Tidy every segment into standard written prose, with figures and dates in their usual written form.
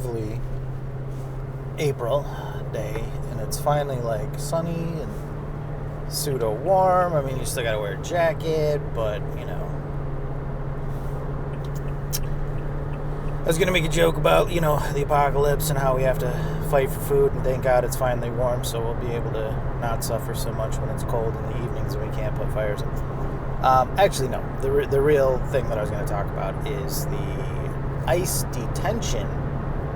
lovely April day, and it's finally like sunny and pseudo warm. I mean, you still gotta wear a jacket, but you know. I was gonna make a joke about, you know, the apocalypse and how we have to fight for food, and thank God it's finally warm, so we'll be able to not suffer so much when it's cold in the evenings and we can't put fires in. Actually, no. The real thing that I was going to talk about is the ICE detention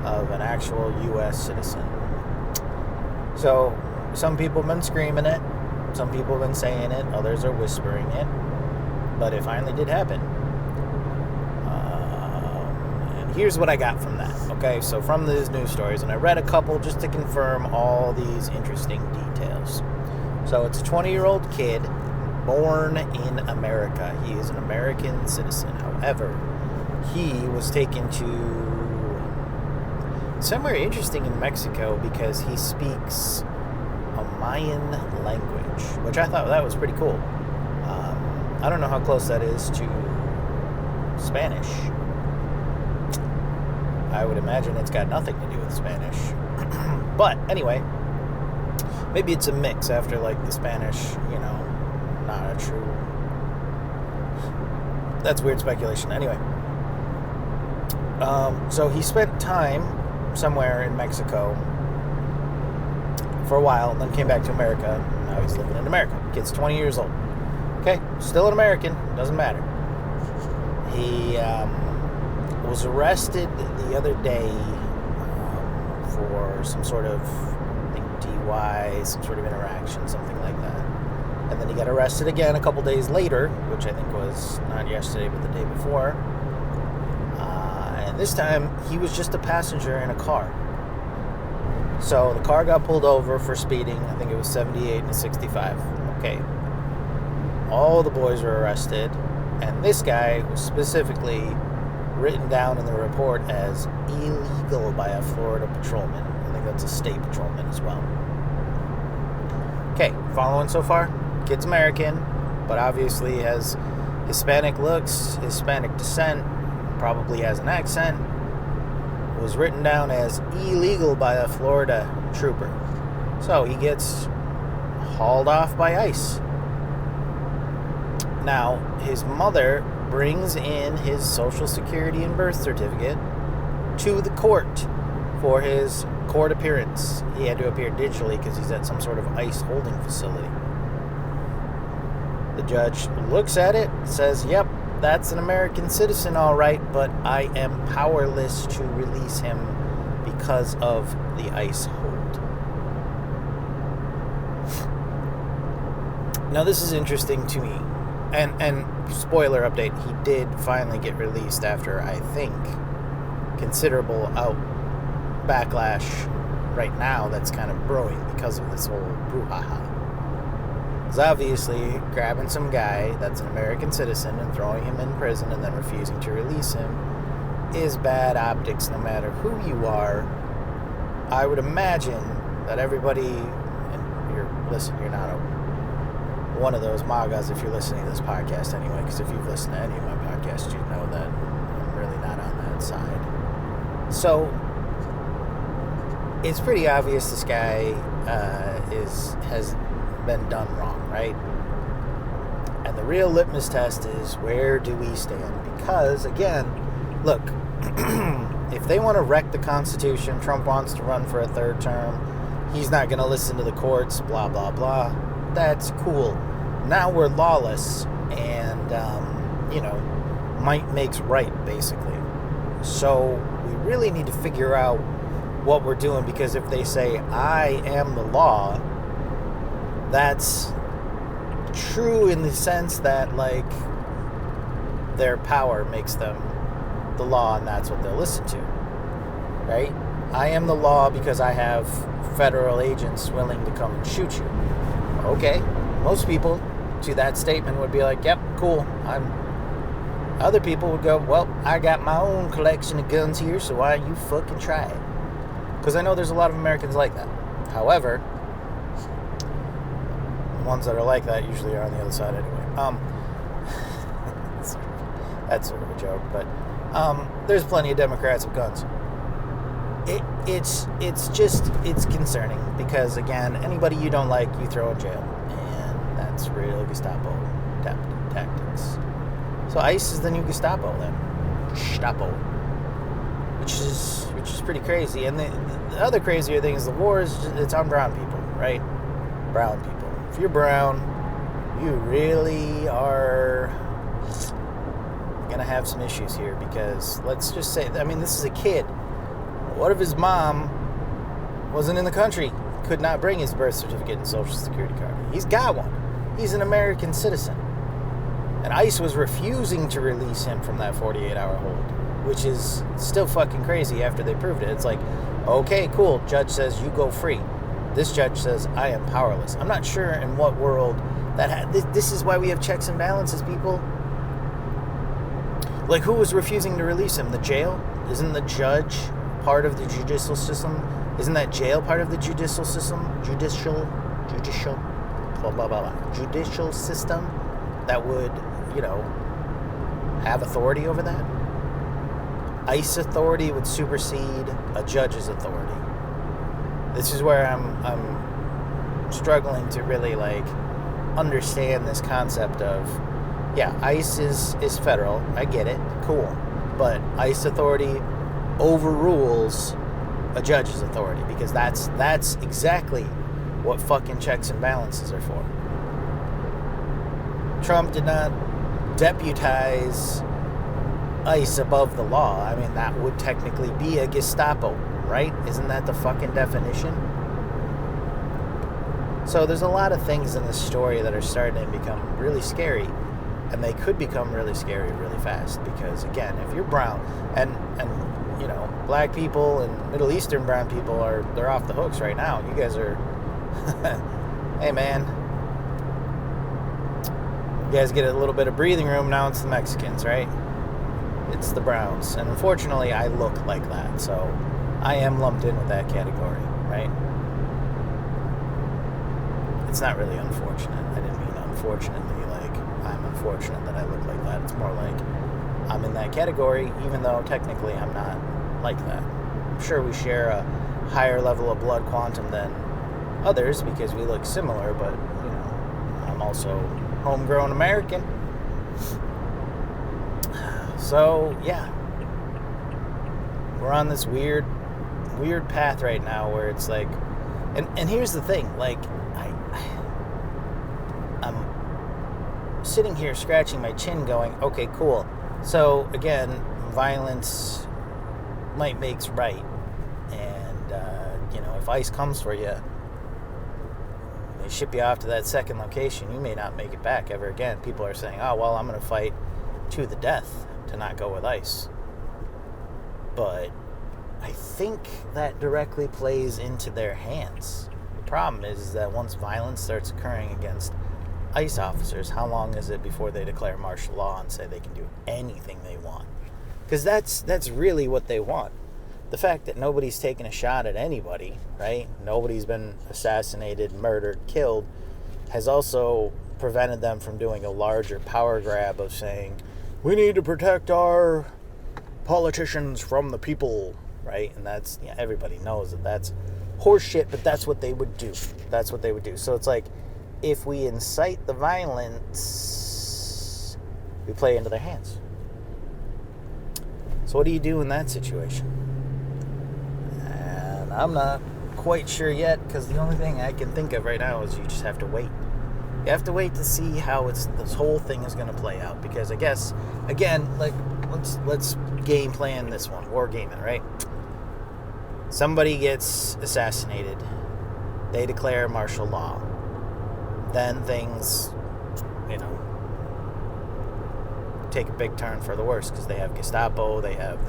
of an actual U.S. citizen. So, some people have been screaming it, some people have been saying it, others are whispering it, but it finally did happen. And here's what I got from that, okay? So, from these news stories, and I read a couple just to confirm all these interesting details. So, it's a 20-year-old kid born in America. He is an American citizen. However, he was taken to somewhere interesting in Mexico because he speaks a Mayan language, which I thought that was pretty cool. I don't know how close that is to Spanish. I would imagine it's got nothing to do with Spanish. But anyway, maybe it's a mix after like the Spanish, you know, not a true. That's weird speculation. Anyway, so he spent time somewhere in Mexico for a while, and then came back to America. Now he's living in America. Kid's 20 years old. Okay, still an American. Doesn't matter. He was arrested the other day for some sort of, I think, DUI, some sort of interaction, something like that. And then he got arrested again a couple days later, which I think was not yesterday, but the day before. And this time, he was just a passenger in a car. So the car got pulled over for speeding. I think it was 78 and a 65. Okay. All the boys were arrested. And this guy was specifically written down in the report as illegal by a Florida patrolman. I think that's a state patrolman as well. Okay, following so far? Kid's American, but obviously has Hispanic looks, Hispanic descent, probably has an accent, was written down as illegal by a Florida trooper. So he gets hauled off by ICE. Now, his mother brings in his social security and birth certificate to the court for his court appearance. He had to appear digitally because he's at some sort of ICE holding facility. The judge looks at it, says, yep, that's an American citizen, all right, but I am powerless to release him because of the ICE hold. Now, this is interesting to me. And spoiler update, he did finally get released after, I think, considerable backlash right now that's kind of brewing because of this whole brouhaha. He's obviously grabbing some guy that's an American citizen and throwing him in prison and then refusing to release him is bad optics no matter who you are. I would imagine that everybody, and you're not one of those MAGAs if you're listening to this podcast anyway, because if you've listened to any of my podcasts, you know that I'm really not on that side. So, it's pretty obvious this guy has been done wrong, right? And the real litmus test is, where do we stand? Because, again, look, if they want to wreck the Constitution, Trump wants to run for a third term, he's not going to listen to the courts, blah, blah, blah. That's cool. Now we're lawless, and, might makes right, basically. So we really need to figure out what we're doing, because if they say, I am the law, that's true in the sense that, like, their power makes them the law, and that's what they'll listen to, right? I am the law because I have federal agents willing to come and shoot you. Okay, most people to that statement would be like, yep, cool. Other people would go, well, I got my own collection of guns here, so why don't you fucking try it? Because I know there's a lot of Americans like that. However, the ones that are like that usually are on the other side anyway. That's sort of a joke, but there's plenty of Democrats with guns. it's concerning because, again, anybody you don't like, you throw in jail. And that's real Gestapo tactics. So ICE is the new Gestapo then. Gestapo. Which is pretty crazy. And the other crazier thing is the war it's on brown people, right? Brown people. If you're brown, you really are gonna have some issues here because let's just say, I mean, this is a kid. What if his mom wasn't in the country, could not bring his birth certificate and social security card? He's got one. He's an American citizen. And ICE was refusing to release him from that 48-hour hold, which is still fucking crazy after they proved it. It's like, okay, cool, judge says you go free. This judge says I am powerless. I'm not sure in what world that this is why we have checks and balances, people. Like, who was refusing to release him? The jail? Isn't the judge part of the judicial system? Isn't that jail part of the judicial system? Judicial system that would, have authority over that? ICE authority would supersede a judge's authority. This is where I'm struggling to really understand this concept of, yeah, ICE is federal. I get it. Cool. But ICE authority overrules a judge's authority because that's exactly what fucking checks and balances are for. Trump did not deputize ICE above the law. I mean, that would technically be a Gestapo, right? Isn't that the fucking definition? So there's a lot of things in this story that are starting to become really scary, and they could become really scary really fast because, again, if you're brown and black people and Middle Eastern brown people they're off the hooks right now. You guys are hey man, you guys get a little bit of breathing room. Now it's the Mexicans, right? It's the browns, and unfortunately I look like that, so I am lumped in with that category, right? It's not really unfortunate. I didn't mean unfortunately I'm unfortunate that I look like that. It's more like I'm in that category, even though technically I'm not like that. I'm sure we share a higher level of blood quantum than others because we look similar, but, I'm also homegrown American. So, yeah. We're on this weird path right now where it's like, and here's the thing, I'm sitting here scratching my chin going, okay, cool. So, again, violence might makes right. And, if ICE comes for you, they ship you off to that second location, you may not make it back ever again. People are saying, oh, well, I'm going to fight to the death to not go with ICE. But I think that directly plays into their hands. The problem is that once violence starts occurring against ICE officers, how long is it before they declare martial law and say they can do anything they want? Because that's really what they want. The fact that nobody's taken a shot at anybody, right? Nobody's been assassinated, murdered, killed, has also prevented them from doing a larger power grab of saying, we need to protect our politicians from the people, right? And that's, everybody knows that that's horseshit, but that's what they would do. That's what they would do. So it's like, if we incite the violence, we play into their hands. So what do you do in that situation? And I'm not quite sure yet, because the only thing I can think of right now is you just have to wait. You have to wait to see how this whole thing is going to play out. Because I guess, again, let's game plan this one. War gaming, right? Somebody gets assassinated. They declare martial law. Then things, take a big turn for the worse because they have Gestapo, they have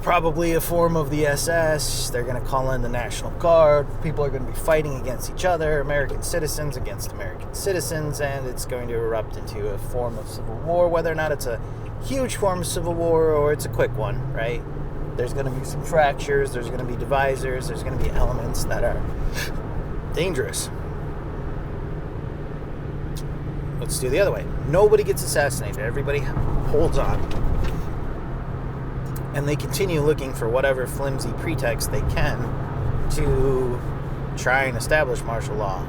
probably a form of the SS, they're going to call in the National Guard, people are going to be fighting against each other, American citizens against American citizens, and it's going to erupt into a form of civil war, whether or not it's a huge form of civil war or it's a quick one, right? There's going to be some fractures, there's going to be divisors, there's going to be elements that are dangerous. Let's do the other way. Nobody gets assassinated. Everybody holds on. And they continue looking for whatever flimsy pretext they can to try and establish martial law.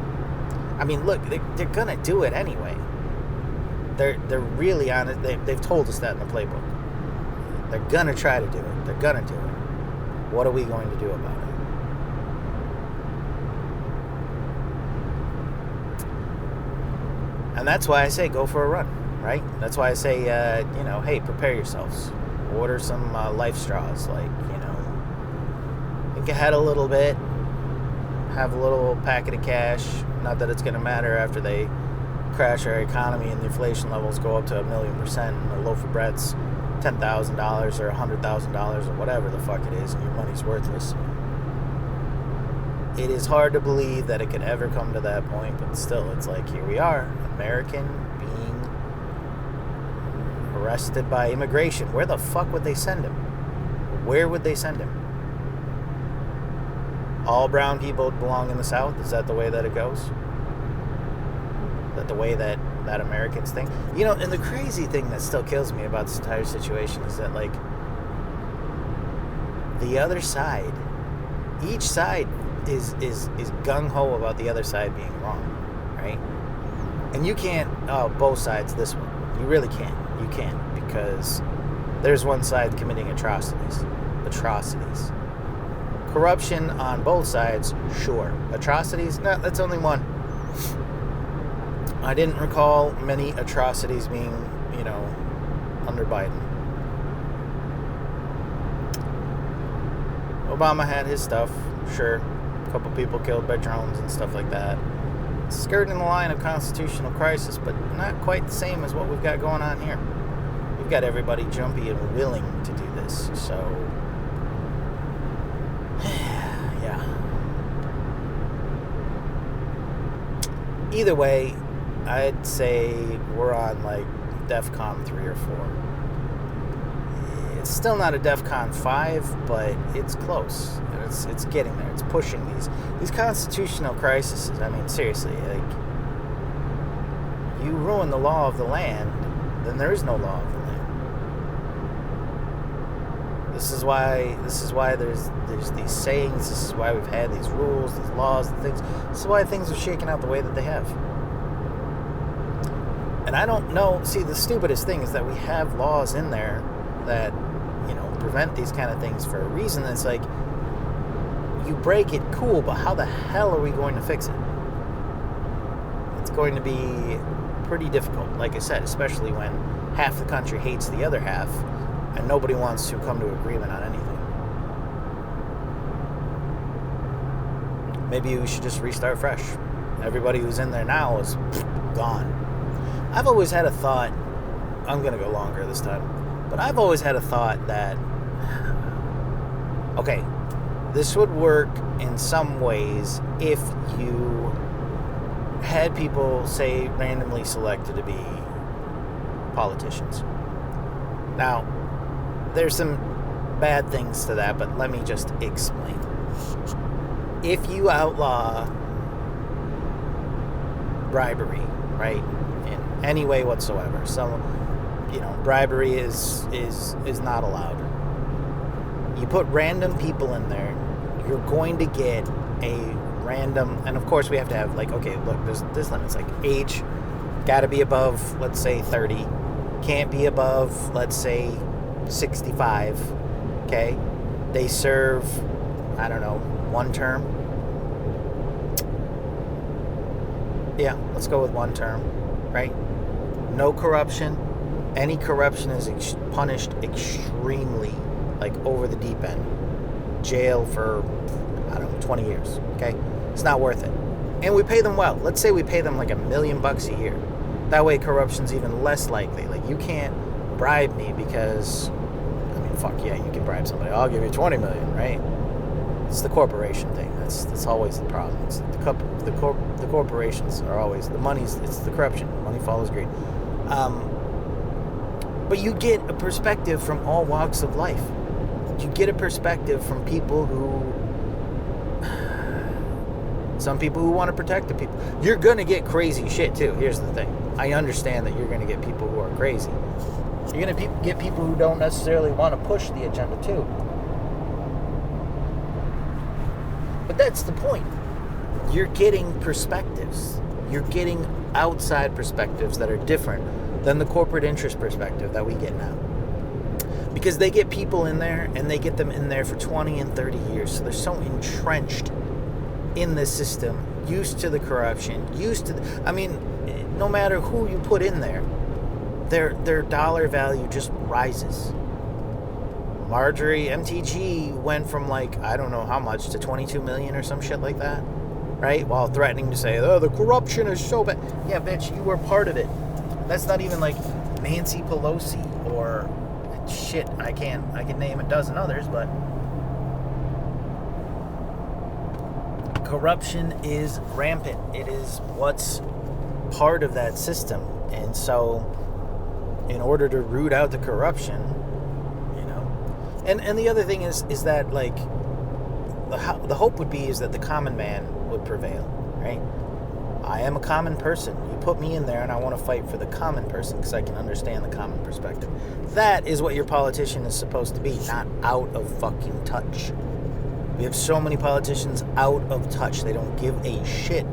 I mean, look, they're going to do it anyway. They're really on it. They've told us that in the playbook. They're going to try to do it. They're going to do it. What are we going to do about it? And that's why I say go for a run, right? That's why I say, hey, prepare yourselves. Order some life straws, think ahead a little bit. Have a little packet of cash. Not that it's going to matter after they crash our economy and the inflation levels go up to 1,000,000% and a loaf of bread's $10,000 or $100,000 or whatever the fuck it is, and your money's worthless. It is hard to believe that it could ever come to that point, but still, it's like, here we are, American being arrested by immigration. Where the fuck would they send him? Where would they send him? All brown people belong in the South? Is that the way that it goes? Is that the way that Americans think? And the crazy thing that still kills me about this entire situation is that, the other side, each side is gung-ho about the other side being wrong, right? And you can't, both sides this one. You really can't. You can't, because there's one side committing atrocities. Corruption on both sides, sure. Atrocities, no, that's only one. I didn't recall many atrocities being, under Biden. Obama had his stuff, sure. A couple people killed by drones and stuff like that. Skirting the line of constitutional crisis, but not quite the same as what we've got going on here. We've got everybody jumpy and willing to do this, so... yeah. Either way, I'd say we're on DEFCON 3 or 4. It's still not a DEFCON 5, but it's close. It's getting there. It's pushing these constitutional crises. I mean, seriously, you ruin the law of the land, then there is no law of the land. This is why there's these sayings. This is why we've had these rules, these laws, and things. This is why things are shaking out the way that they have. And I don't know. See, the stupidest thing is that we have laws in there that prevent these kind of things for a reason. That's like, you break it, cool, but how the hell are we going to fix it? It's going to be pretty difficult, like I said, especially when half the country hates the other half and nobody wants to come to agreement on anything. Maybe we should just restart fresh. Everybody who's in there now is gone. I've always had a thought, I'm going to go longer this time, but I've always had a thought that, okay, this would work in some ways if you had people, say, randomly selected to be politicians. Now, there's some bad things to that, but let me just explain. If you outlaw bribery, right, in any way whatsoever, so, bribery is not allowed. You put random people in there, you're going to get a random, and of course we have to have, okay, look, there's limits, age, gotta be above, let's say, 30, can't be above, let's say, 65, okay? They serve, I don't know, one term. Yeah, let's go with one term, right? No corruption. Any corruption is punished extremely, over the deep end. Jail for, 20 years, okay? It's not worth it. And we pay them well. Let's say we pay them $1 million a year. That way corruption's even less likely. You can't bribe me because, fuck yeah, you can bribe somebody. I'll give you 20 million, right? It's the corporation thing. That's always the problem. It's the corporations are always, it's the corruption. Money follows greed. But you get a perspective from all walks of life. You get a perspective from people some people who want to protect the people. You're going to get crazy shit too. Here's the thing. I understand that you're going to get people who are crazy. You're going to get people who don't necessarily want to push the agenda too. But that's the point. You're getting perspectives. You're getting outside perspectives that are different than the corporate interest perspective that we get now. Because they get people in there, and they get them in there for 20 and 30 years. So they're so entrenched in the system, used to the corruption, no matter who you put in there, their dollar value just rises. Marjorie MTG went from I don't know how much to 22 million or some shit like that, right? While threatening to say, oh, the corruption is so bad. Yeah, bitch, you were part of it. That's not even Nancy Pelosi or shit. I can name a dozen others, but corruption is rampant. It is what's part of that system. And so in order to root out the corruption, and the other thing is that the hope would be is that the common man would prevail, right? I am a common person. You put me in there and I want to fight for the common person because I can understand the common perspective. That is what your politician is supposed to be, not out of fucking touch. We have so many politicians out of touch. They don't give a shit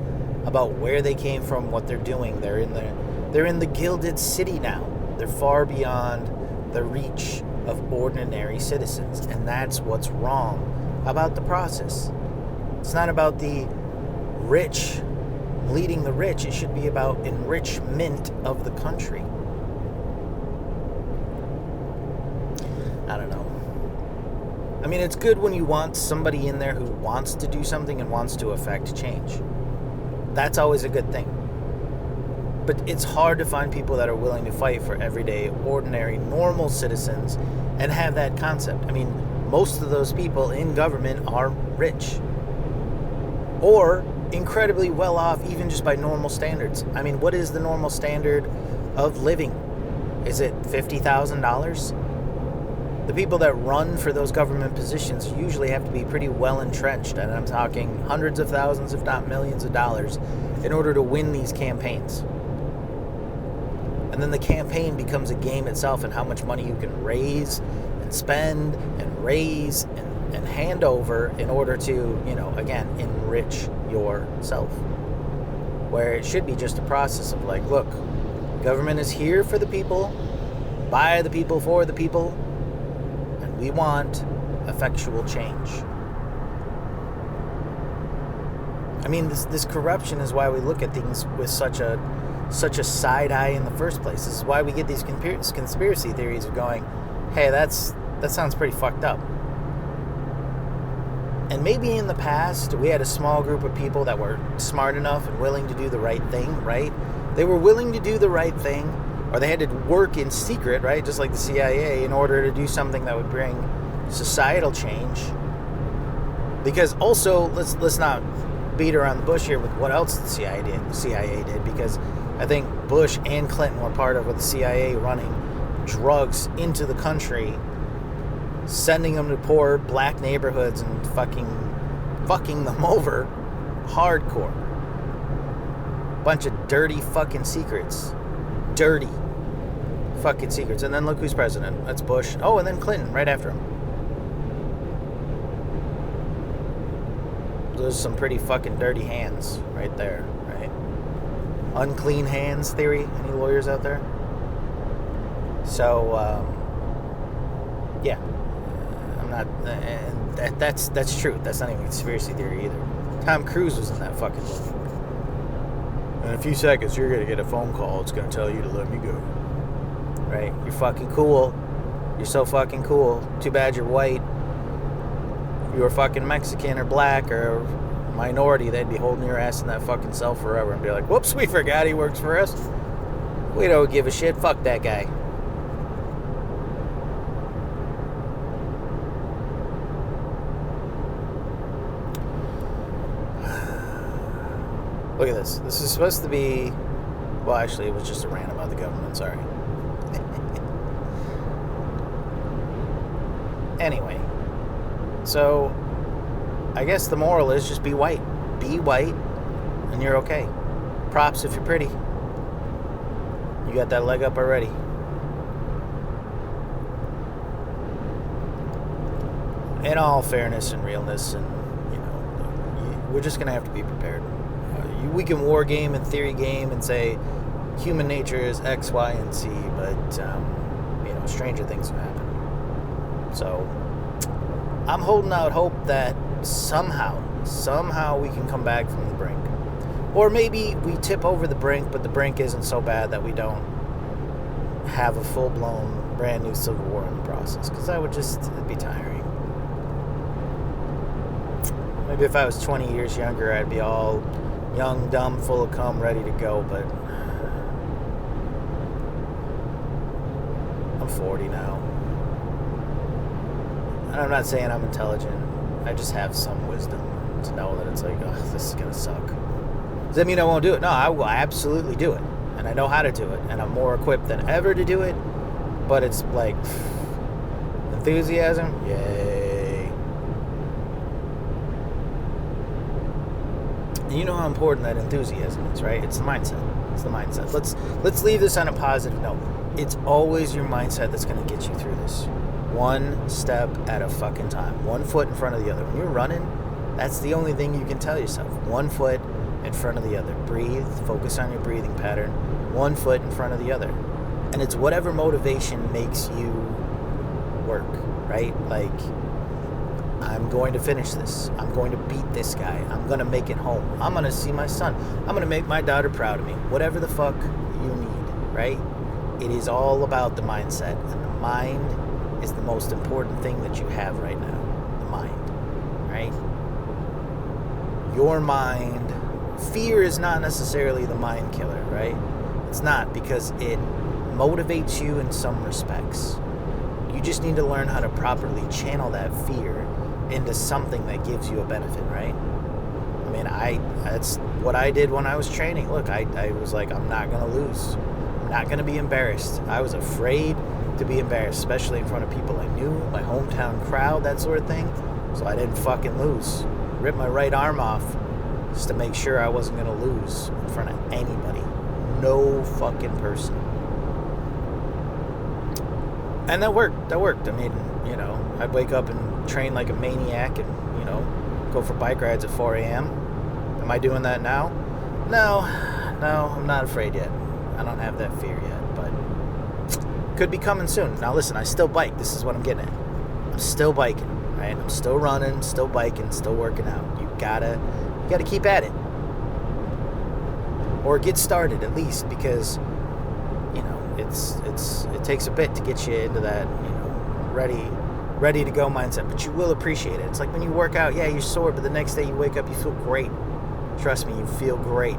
about where they came from, what they're doing. They're in the gilded city now. They're far beyond the reach of ordinary citizens, and that's what's wrong about the process. It's not about the rich leading the rich. It should be about enrichment of the country. I don't know. I mean, it's good when you want somebody in there who wants to do something and wants to affect change. That's always a good thing. But it's hard to find people that are willing to fight for everyday, ordinary, normal citizens and have that concept. I mean, most of those people in government are rich or incredibly well off, even just by normal standards. I mean, what is the normal standard of living? Is it $50,000? The people that run for those government positions usually have to be pretty well entrenched, and I'm talking hundreds of thousands, if not millions of dollars, in order to win these campaigns. And then the campaign becomes a game itself, and how much money you can raise and spend and raise and hand over in order to, again, enrich yourself. Where it should be just a process of look, government is here for the people, by the people, for the people, and we want effectual change. I mean, this corruption is why we look at things with such a side eye in the first place. This is why we get these conspiracy theories of going, hey, that sounds pretty fucked up. And maybe in the past, we had a small group of people that were smart enough and willing to do the right thing, right? They were willing to do the right thing, or they had to work in secret, right? Just like the CIA, in order to do something that would bring societal change. Because also, let's not beat around the bush here with what else the CIA did, because I think Bush and Clinton were part of the CIA running drugs into the country, sending them to poor black neighborhoods and fucking them over hardcore. Bunch of dirty fucking secrets. Dirty fucking secrets. And then look who's president. That's Bush. Oh, and then Clinton right after him. Those are some pretty fucking dirty hands right there, right? Unclean hands theory. Any lawyers out there? So, yeah. I'm not... that's true. That's not even a conspiracy theory either. Tom Cruise was in that fucking movie. In a few seconds, you're going to get a phone call. It's going to tell you to let me go. Right? You're fucking cool. You're so fucking cool. Too bad you're white. If you were fucking Mexican or black or minority, they'd be holding your ass in that fucking cell forever and be like, whoops, we forgot he works for us. We don't give a shit. Fuck that guy. Look at this. This is supposed to be... Well, actually, it was just a rant about the government. Sorry. Anyway. So, I guess the moral is just be white. Be white, and you're okay. Props if you're pretty. You got that leg up already. in all fairness and realness, and we're just gonna have to be prepared. We can war game and theory game and say human nature is X, Y, and Z, but stranger things have happened. So I'm holding out hope that somehow we can come back from the brink, or maybe we tip over the brink, but the brink isn't so bad that we don't have a full-blown brand new civil war in the process, because that would just be tiring. Maybe if I was 20 years younger, I'd be all young, dumb, full of cum, ready to go, but I'm 40 now. And I'm not saying I'm intelligent. I just have some wisdom to know that it's like, oh, this is going to suck. Does that mean I won't do it? No, I will absolutely do it. And I know how to do it. And I'm more equipped than ever to do it. But it's like, enthusiasm? Yay. And you know how important that enthusiasm is, right? It's the mindset. Let's leave this on a positive note. It's always your mindset that's going to get you through this. One step at a fucking time. 1 foot in front of the other. When you're running, that's the only thing you can tell yourself. 1 foot in front of the other. Breathe. Focus on your breathing pattern. 1 foot in front of the other. And it's whatever motivation makes you work, right? Like, I'm going to finish this. I'm going to beat this guy. I'm going to make it home. I'm going to see my son. I'm going to make my daughter proud of me. Whatever the fuck you need, right? It is all about the mindset. And the mind is the most important thing that you have right now. The mind, right? Your mind. Fear is not necessarily the mind killer, right? It's not, because it motivates you in some respects. You just need to learn how to properly channel that fear into something that gives you a benefit, right? I mean, that's what I did when I was training. Look, I was like, I'm not going to lose. I'm not going to be embarrassed. I was afraid to be embarrassed, especially in front of people I knew, my hometown crowd, that sort of thing. So I didn't fucking lose. Ripped my right arm off just to make sure I wasn't going to lose in front of anybody. No fucking person. And that worked. I mean, I'd wake up and train like a maniac and, go for bike rides at 4 a.m. Am I doing that now? No, I'm not afraid yet. I don't have that fear yet, but could be coming soon. Now listen, I still bike. This is what I'm getting at. I'm still biking, right? I'm still running, still biking, still working out. You gotta keep at it. Or get started at least, because it takes a bit to get you into that, ready to go mindset, but you will appreciate it. It's like when you work out, yeah, you're sore, but the next day you wake up, you feel great. Trust me, you feel great.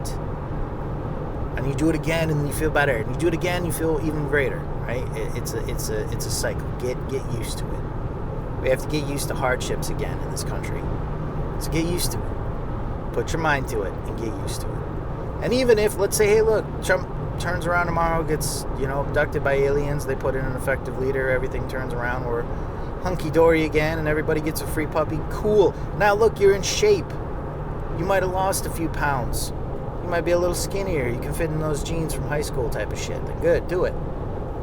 And you do it again, and you feel better. And you do it again, you feel even greater, right? It's a cycle. Get used to it. We have to get used to hardships again in this country. So get used to it. Put your mind to it and get used to it. And even if, let's say, hey, look, Trump turns around tomorrow, gets, abducted by aliens, they put in an effective leader, everything turns around, we're hunky-dory again, and everybody gets a free puppy, cool. Now look, you're in shape. You might have lost a few pounds. You might be a little skinnier. You can fit in those jeans from high school type of shit. Then good, do it.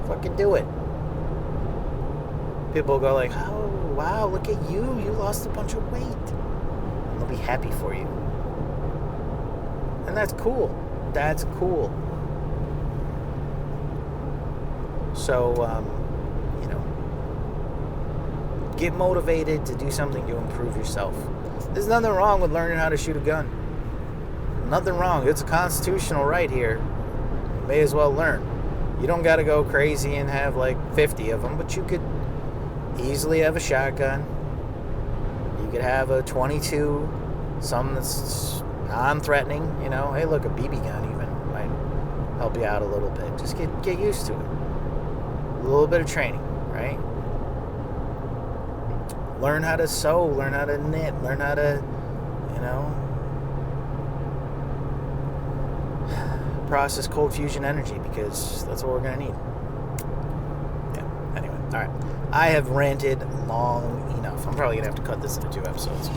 Fucking do it. People go like, oh, wow, look at you. You lost a bunch of weight. And they'll be happy for you. And that's cool. That's cool. So, get motivated to do something to improve yourself. There's nothing wrong with learning how to shoot a gun. Nothing wrong. It's a constitutional right here. You may as well learn. You don't got to go crazy and have like 50 of them, but you could easily have a shotgun. You could have a 22, something that's non-threatening. Hey, look, a BB gun even might help you out a little bit. Just get used to it. A little bit of training, right? Learn how to sew, learn how to knit, learn how to, process cold fusion energy, because that's what we're going to need. Yeah, anyway, all right. I have ranted long enough. I'm probably going to have to cut this into 2 episodes.